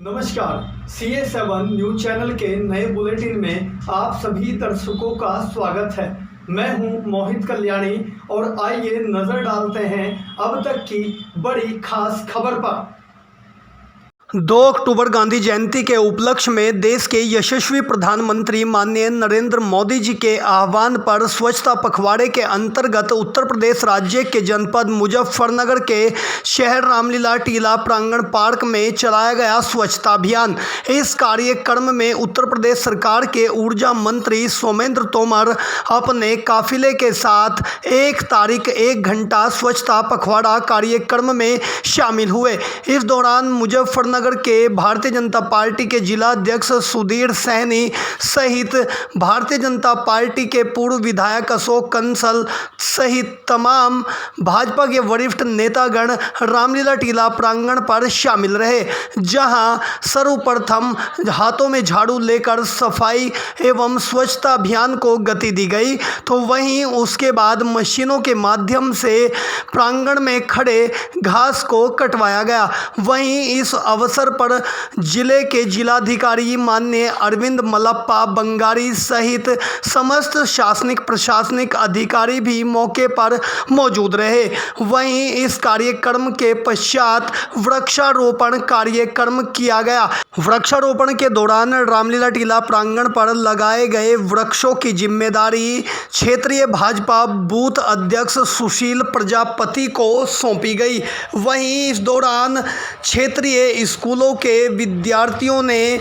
नमस्कार, CA7 news channel के नए बुलेटिन में आप सभी दर्शकों का स्वागत है। मैं हूं मोहित कल्याणी और आइए नजर डालते हैं अब तक की बड़ी खास खबर पर। 2 अक्टूबर गांधी जयंती के उपलक्ष्य में देश के यशस्वी प्रधानमंत्री माननीय नरेंद्र मोदी जी के आह्वान पर स्वच्छता पखवाड़े के अंतर्गत उत्तर प्रदेश राज्य के जनपद मुजफ्फरनगर के शहर रामलीला टीला प्रांगण पार्क में चलाया गया स्वच्छता अभियान। इस कार्यक्रम में उत्तर प्रदेश सरकार के ऊर्जा मंत्री सोमेंद्र तोमर अपने काफिले के साथ 1 तारीख 1 घंटा स्वच्छता पखवाड़ा कार्यक्रम में शामिल हुए। इस दौरान मुजफ्फरनगर के भारतीय जनता पार्टी के जिला अध्यक्ष सुधीर सैनी सहित भारतीय जनता पार्टी के पूर्व विधायक अशोक कंसल सहित तमाम भाजपा के वरिष्ठ नेतागण रामलीला टीला प्रांगण पर शामिल रहे, जहां सर्वप्रथम हाथों में झाड़ू लेकर सफाई एवं स्वच्छता अभियान को गति दी गई, तो वहीं उसके बाद मशीनों के माध्यम से प्रांगण में खड़े घास को कटवाया गया। वहीं इस अवसर पर जिले के जिलाधिकारी माननीय अरविंद मलप्पा बंगारी सहित समस्त शासनिक प्रशासनिक अधिकारी भी मौके पर मौजूद रहे। वहीं इस कार्यक्रम के पश्चात वृक्षारोपण कार्यक्रम किया गया। वृक्षारोपण के दौरान रामलीला टीला प्रांगण पर लगाए गए वृक्षों की जिम्मेदारी क्षेत्रीय भाजपा बूथ अध्यक्ष सुशील प्रजापति को सौंपी गई। वहीं इस दौरान क्षेत्रीय स्कूलों के विद्यार्थियों ने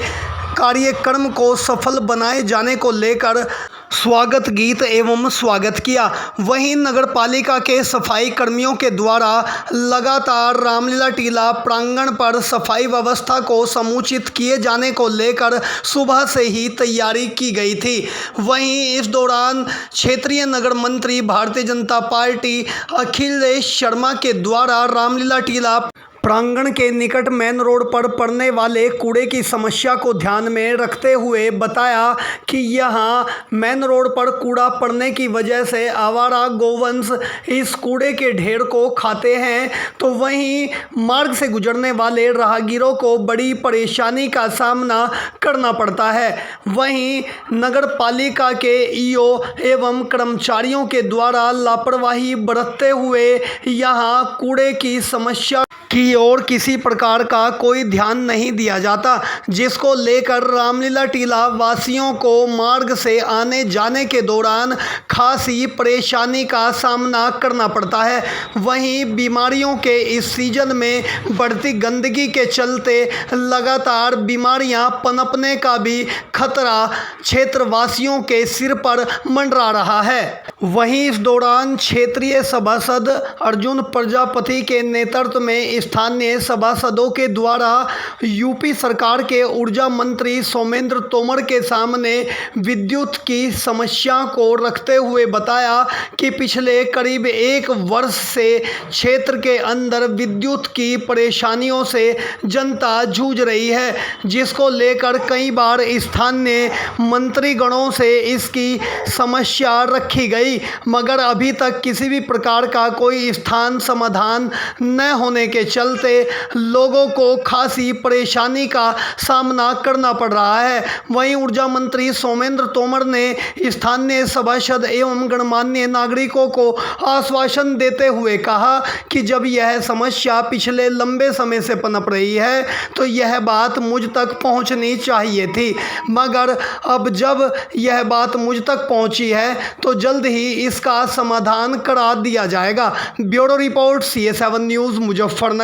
कार्यक्रम को सफल बनाए जाने को लेकर स्वागत गीत एवं स्वागत किया। वहीं नगर पालिका के सफाई कर्मियों के द्वारा लगातार रामलीला टीला प्रांगण पर सफाई व्यवस्था को समुचित किए जाने को लेकर सुबह से ही तैयारी की गई थी। वहीं इस दौरान क्षेत्रीय नगर मंत्री भारतीय जनता पार्टी अखिलेश शर्मा के द्वारा रामलीला टीला प्रांगण के निकट मेन रोड पर पड़ने वाले कूड़े की समस्या को ध्यान में रखते हुए बताया कि यहाँ मेन रोड पर कूड़ा पड़ने की वजह से आवारा गोवंश इस कूड़े के ढेर को खाते हैं, तो वहीं मार्ग से गुजरने वाले राहगीरों को बड़ी परेशानी का सामना करना पड़ता है। वहीं नगर पालिका के ईओ एवं कर्मचारियों के द्वारा लापरवाही बरतते हुए यहाँ कूड़े की समस्या की और किसी प्रकार का कोई ध्यान नहीं दिया जाता, जिसको लेकर रामलीला टीला वासियों को मार्ग से आने जाने के दौरान खासी परेशानी का सामना करना पड़ता है। वहीं बीमारियों के इस सीजन में बढ़ती गंदगी के चलते लगातार बीमारियां पनपने का भी खतरा क्षेत्रवासियों के सिर पर मंडरा रहा है। वहीं इस दौरान क्षेत्रीय सभासद अर्जुन प्रजापति के नेतृत्व में स्थानीय सभासदों के द्वारा यूपी सरकार के ऊर्जा मंत्री सोमेंद्र तोमर के सामने विद्युत की समस्या को रखते हुए बताया कि पिछले करीब 1 वर्ष से क्षेत्र के अंदर विद्युत की परेशानियों से जनता जूझ रही है, जिसको लेकर कई बार स्थानीय मंत्रीगणों से इसकी समस्या रखी गई, मगर अभी तक किसी भी प्रकार का कोई स्थान समाधान न होने के चलते लोगों को खासी परेशानी का सामना करना पड़ रहा है। वहीं ऊर्जा मंत्री सोमेंद्र तोमर ने स्थानीय सभासद एवं गणमान्य नागरिकों को आश्वासन देते हुए कहा कि जब यह समस्या पिछले लंबे समय से पनप रही है तो यह बात मुझ तक पहुंचनी चाहिए थी, मगर अब जब यह बात मुझ तक पहुंची है तो जल्द ही इसका समाधान करा दिया जाएगा। Bureau report, CA7 news, Muzaffarnagar.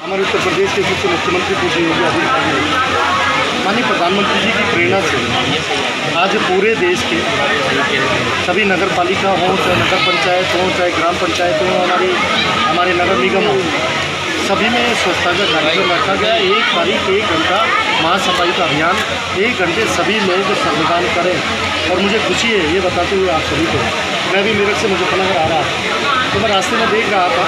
हमारे उत्तर प्रदेश के कुछ मुख्यमंत्री पूज्य योगी आदित्यनाथ जी, माननीय प्रधानमंत्री जी की प्रेरणा से आज पूरे देश के सभी नगर पालिका हों, चाहे नगर पंचायत हो, चाहे ग्राम पंचायत हो, हमारे नगर निगम हो, सभी में स्वच्छता का कार्यक्रम रखा गया। 1 तारीख 1 घंटा महासफाई का अभियान, 1 घंटे सभी लोग श्रमदान करें। और मुझे खुशी है ये बताते हुए आप सभी को, मैं भी मेरठ से मुजफ्फरनगर आ रहा था तो मैं रास्ते में देख रहा था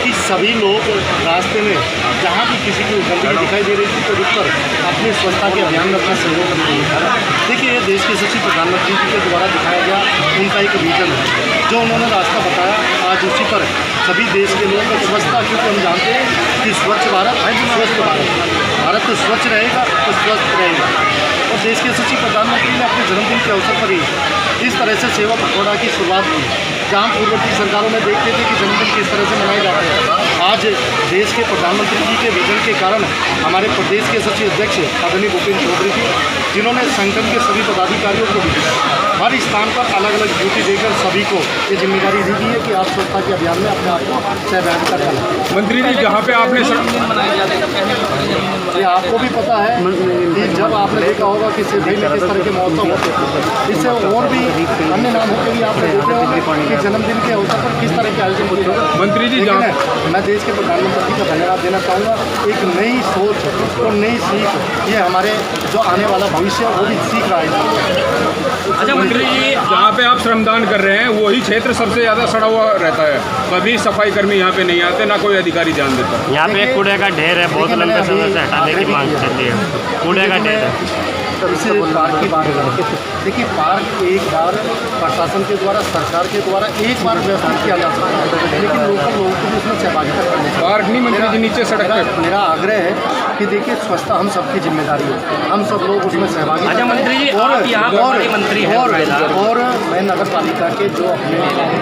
कि सभी लोग रास्ते में जहाँ भी किसी की गंदगी दिखाई दे रही थी तो रुक कर अपनी स्वच्छता के अभियान में अपना सहयोग करने लगा। देखिए, ये देश के सचिव प्रधानमंत्री जी के द्वारा दिखाया गया उनका एक विजन है, जो उन्होंने रास्ता बताया। आज उसी पर सभी देश के लोग स्वच्छता, क्योंकि हम जानते हैं कि स्वच्छ भारत है स्वस्थ भारत, भारत तो स्वच्छ रहेगा तो स्वस्थ रहेगा। और देश के सचिव प्रधानमंत्री ने अपने जन्मदिन के अवसर पर ही इस तरह से सेवा पखवाड़ा की शुरुआत की, जहाँ पूर्ववर्ती सरकारों में देखते थे कि जन्मदिन किस तरह से मनाए जाते हैं। आज देश के प्रधानमंत्री जी के विजन के कारण हमारे प्रदेश के सचिव अध्यक्ष आदरणीय भूपेंद्र चौधरी जी, जिन्होंने संगठन के सभी पदाधिकारियों को भी हर स्थान पर अलग अलग ड्यूटी देकर सभी को ये जिम्मेदारी दी गई है कि आप स्वच्छता के अभियान में अपने आप को सहभागी करें। मंत्री जी, जहाँ पे आपने ये आपको भी पता है कि जब आपने देखा होगा कि सिद्धि में किस तरह के महोत्सव होते हैं, इससे और भी अन्य नाम होते भी आपने देखे होंगे कि जन्मदिन के अवसर पर किस तरह के आयोजन होते हैं। मंत्री जी, मैं देश के प्रधानमंत्री जी का धन्यवाद देना चाहूँगा। एक नई सोच और नई सीख, ये हमारे जो आने वाला भविष्य है वो भी सीख रहा है। अच्छा मंत्री जी, जहाँ पे आप श्रमदान कर रहे हैं वही क्षेत्र सबसे ज़्यादा सड़ा हुआ रहता है, कभी सफाई कर्मी यहाँ पे नहीं आते, ना कोई अधिकारी ध्यान देता। यहाँ पे कूड़े का ढेर है, बहुत लंबे समय से हटाने की मांग चलती है, कूड़े का ढेर है। इसे पार्क की बात करें, देखिए पार्क एक बार प्रशासन के द्वारा, सरकार के द्वारा एक बार व्यवस्थित किया जा सकता है, लेकिन लोकल लोगों को भी उसमें सहभागिता करनी चाहिए। पार्क नहीं मंत्री जी, नीचे सड़क पे। मेरा आग्रह है कि देखिए स्वच्छता हम सबकी जिम्मेदारी है, हम सब लोग उसमें सहभागी। अच्छा मंत्री जी, आप यहाँ पर बड़े मंत्री हैं और मैं नगर पालिका के जो अपने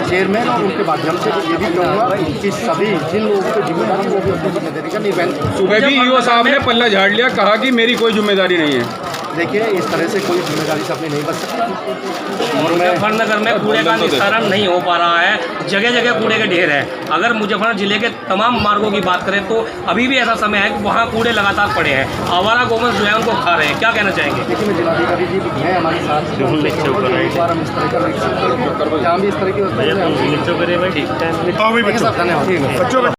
चेयरमैन और उनके माध्यम से ये भी कहूँगा कि सभी जिन लोगों को जिम्मेदारी वो भी अपनी जिम्मेदारी का निभाएं। सुबह भी ईओ साहब ने पल्ला झाड़ लिया, कहा कि मेरी कोई जिम्मेदारी नहीं है। देखिए, इस तरह से कोई जिम्मेदारी से अपनी नहीं बच सकता। और मुजफ्फरनगर में कूड़े का निस्तारण नहीं हो पा रहा है, जगह जगह कूड़े के ढेर है। अगर मुजफ्फरनगर जिले के तमाम मार्गों की बात करें तो अभी भी ऐसा समय है कि वहाँ कूड़े लगातार पड़े हैं, आवारा गोवंश जो है उनको खा रहे हैं, क्या कहना चाहेंगे? देखिए, मैं जिलाधिकारी जी हैं हमारे साथ, एक बार हम इस तरह का जहाँ भी इस तरह की ठीक है, धन्यवाद।